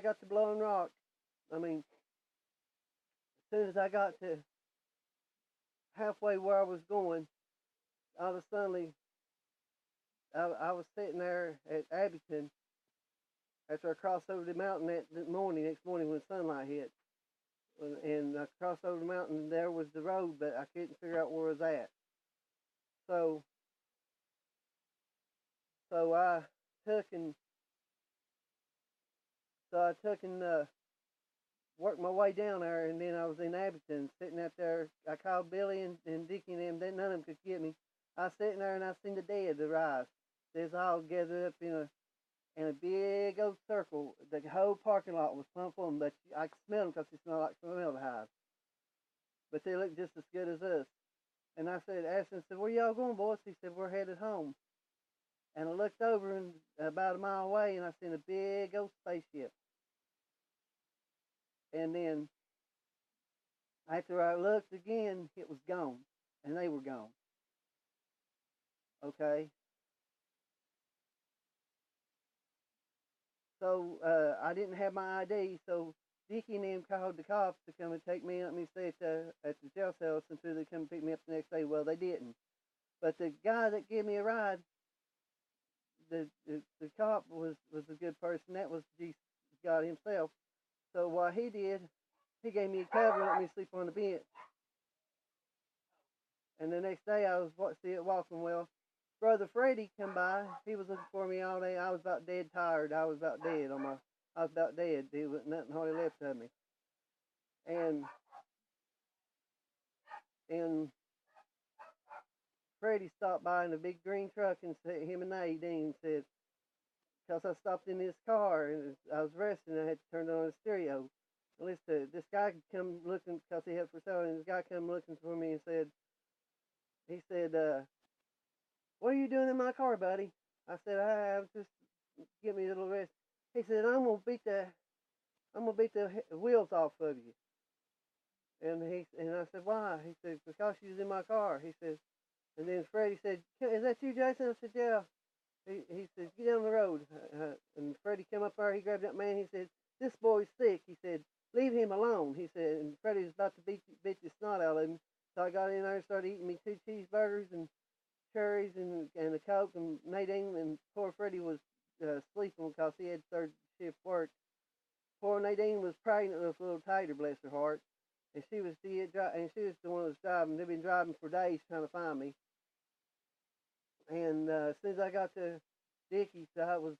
I got to Blowing Rock, I mean, as soon as I got to halfway where I was going, all of a sudden, I was sitting there at Abington after I crossed over the mountain next morning when sunlight hit. And I crossed over the mountain, and there was the road, but I couldn't figure out where it was at. So, so I took and worked my way down there, and then I was in Abington, sitting out there. I called Billy and Dickie and them. None of them could get me. I was sitting there, and I seen the dead arise. They was all gathered up in a big old circle. The whole parking lot was plumb full of them, but I could smell them because they smell like formaldehyde. But they looked just as good as us. And I asked him, where y'all going, boys? He said, we're headed home. And I looked over and about a mile away, and I seen a big old spaceship. And then after I looked again, it was gone, and they were gone. Okay. So I didn't have my ID, so Dickie and them called the cops to come and take me up. Me stay at the jail cell until they come pick me up the next day. Well, they didn't. But the guy that gave me a ride, the cop was a good person. That was Jesus, God Himself. So what he did, he gave me a cover and let me sleep on the bench. And the next day I was still walking. Well, Brother Freddie come by. He was looking for me all day. I was about dead tired. I was about dead. I was about dead. There was nothing hardly left of me. And Freddie stopped by in a big green truck and said, him and Nadine said, because I stopped in his car and I was resting, I had to turn on the stereo. Listen, this guy come looking because he had for sale, and this guy come looking for me and he said, what are you doing in my car, buddy? I said, I was just give me a little rest. He said, I'm gonna beat the wheels off of you. And I said, why? He said, because you was in my car. He said, and then Freddie said, is that you, Jason? I said, yeah. He said, get down the road. And Freddie came up there. He grabbed that man. He said, this boy's sick. He said, leave him alone. He said, and Freddie was about to beat the snot out of him. So I got in there and started eating me 2 cheeseburgers and cherries and a Coke. And Nadine and poor Freddie was sleeping because he had third shift work. Poor Nadine was pregnant with a little Tater, bless her heart. And she was dead, and she was the one that was driving. They've been driving for days trying to find me. And as soon as I got to Dickie's,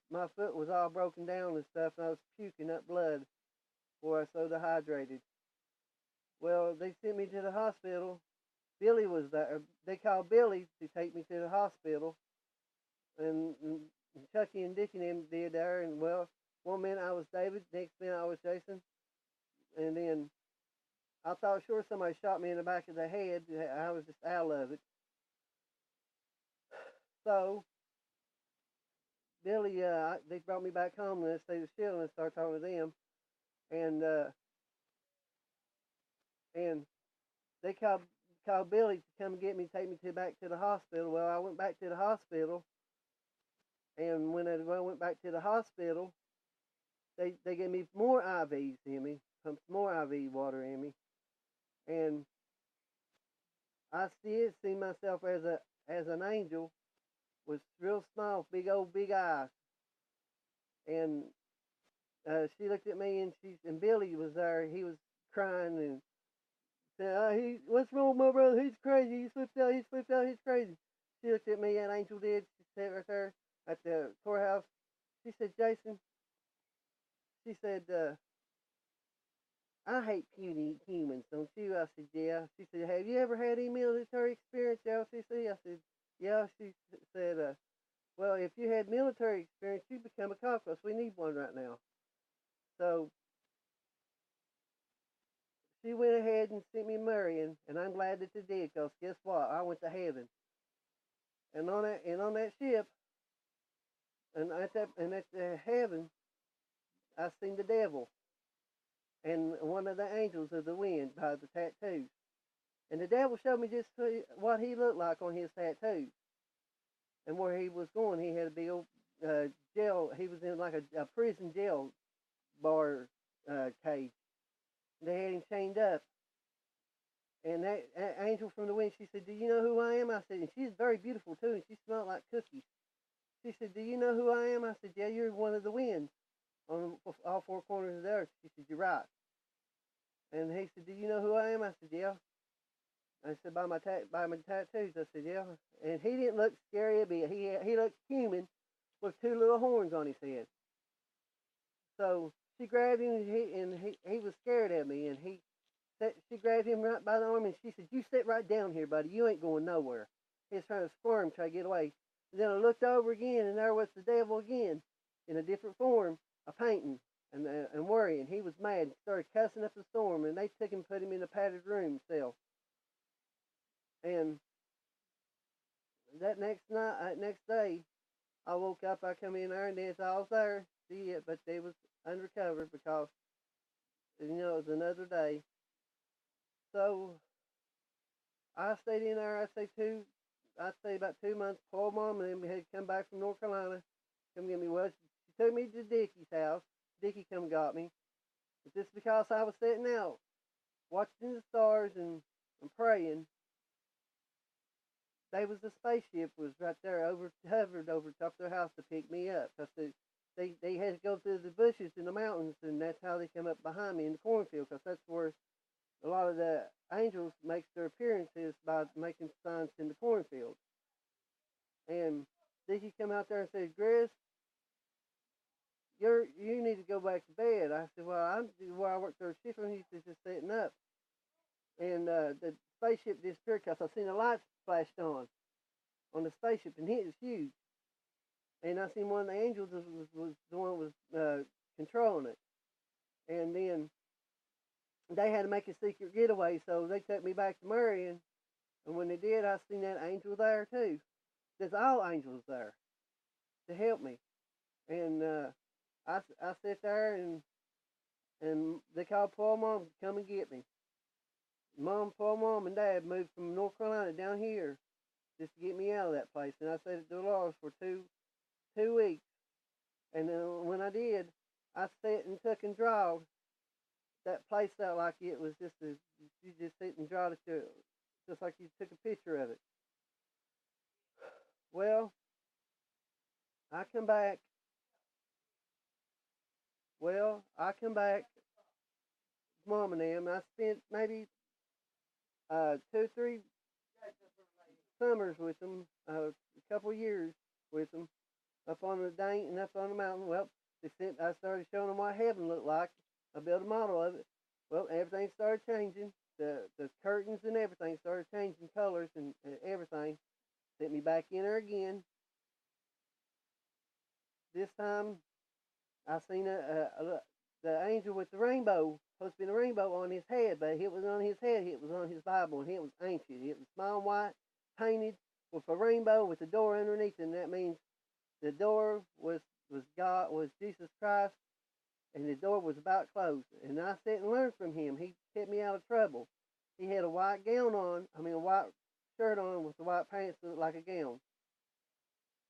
my foot was all broken down and stuff, and I was puking up blood before I was so dehydrated. Well, they sent me to the hospital. Billy was there. They called Billy to take me to the hospital, and Chucky and Dickie and them did there. And well, one minute I was David, next minute I was Jason, and then I thought sure somebody shot me in the back of the head. I was just out of it. So Billy, they brought me back home and they was chilling and started talking to them, and and they called Billy to come get me, take me back to the hospital. Well, I went back to the hospital, and when I went back to the hospital, they gave me more IVs in me, pumped more IV water in me, and I still see myself as an angel with real small, big eyes. And she looked at me, and Billy was there. He was crying and said, what's wrong with my brother? He's crazy. He slipped out. He's crazy. She looked at me, and Angel did. She sat right there at the courthouse. She said, Jason, she said, I hate puny humans, don't you? I said, yeah. She said, have you ever had any military experience, LCC? I said, yeah. She said, well, if you had military experience, you'd become a cop because we need one right now. So she went ahead and sent me marrying, and I'm glad that she did because guess what? I went to heaven. And on that ship, and at the heaven, I seen the devil and one of the angels of the wind by the tattoos. And the devil showed me just what he looked like on his tattoos. And where he was going, he had a big old jail. He was in like a prison jail bar cage. They had him chained up. And that angel from the wind, she said, "Do you know who I am?" I said, and she's very beautiful too, and she smelled like cookies. She said, "Do you know who I am?" I said, "Yeah, you're one of the winds on all four corners of the earth." She said, "You're right." And he said, "Do you know who I am?" I said, "Yeah." I said, by my tattoos." I said, "Yeah." And he didn't look scary a bit. He looked human with two little horns on his head. So she grabbed him, and he was scared of me, and she grabbed him right by the arm, and she said, "You sit right down here, buddy. You ain't going nowhere." He was trying to squirm, try to get away. And then I looked over again, and there was the devil again, in a different form, a painting and worrying. He was mad. He started cussing up a storm, and they took him and put him in a padded room cell. And that next day, I woke up. I come in there, and there's I was there, see it, but they was undercover because it was another day. So I stayed in there. I'd say about 2 months. Poor mom and them had come back from North Carolina, come get me. Well, she took me to Dickie's house. Dickie come got me. But just because I was sitting out, watching the stars and praying, they was a spaceship was right there hovered over top of their house to pick me up. Cause they had to go through the bushes in the mountains, and that's how they come up behind me in the cornfield. Cause that's where a lot of the angels makes their appearances by making signs in the cornfield. And Dickie come out there and said, "Grizz, you need to go back to bed." I said, "Well, I'm where I work third shift, and he's just sitting up." And the spaceship disappeared because I seen the lights flashed on the spaceship, and it was huge. And I seen one of the angels was the one that was controlling it. And then they had to make a secret getaway, so they took me back to Marion. And when they did, I seen that angel there too. There's all angels there to help me. And I sit there, and they called poor mom to come and get me. Poor mom and dad moved from North Carolina down here just to get me out of that place. And I stayed at Dolores for two weeks. And then when I did, I sat and took and drawed. That place felt like it was you just sit and draw it, just like you took a picture of it. Well, I come back. I come back, mom and them. I spent maybe 2, 3 summers with them, a couple years with them, up on the dank and up on the mountain. Well, I started showing them what heaven looked like. I built a model of it. Well, everything started changing. The curtains and everything started changing colors and everything. Sent me back in there again. This time, I seen the angel with the rainbow, supposed to be a rainbow on his head, but it was on his head. It was on his Bible, and it was ancient. It was small white, painted with a rainbow with a door underneath, and that means the door was Jesus Christ, and the door was about closed. And I sat and learned from him. He kept me out of trouble. He had a white gown on, a white shirt on with the white pants that looked like a gown.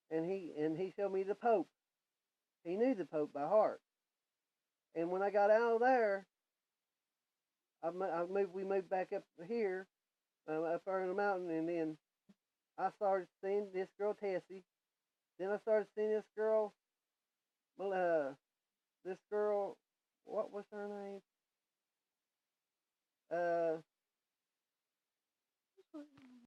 And he showed me the Pope. He knew the Pope by heart. And when I got out of there, we moved back up here, up there in the mountain, and then I started seeing this girl Tessie. Then I started seeing this girl, what was her name?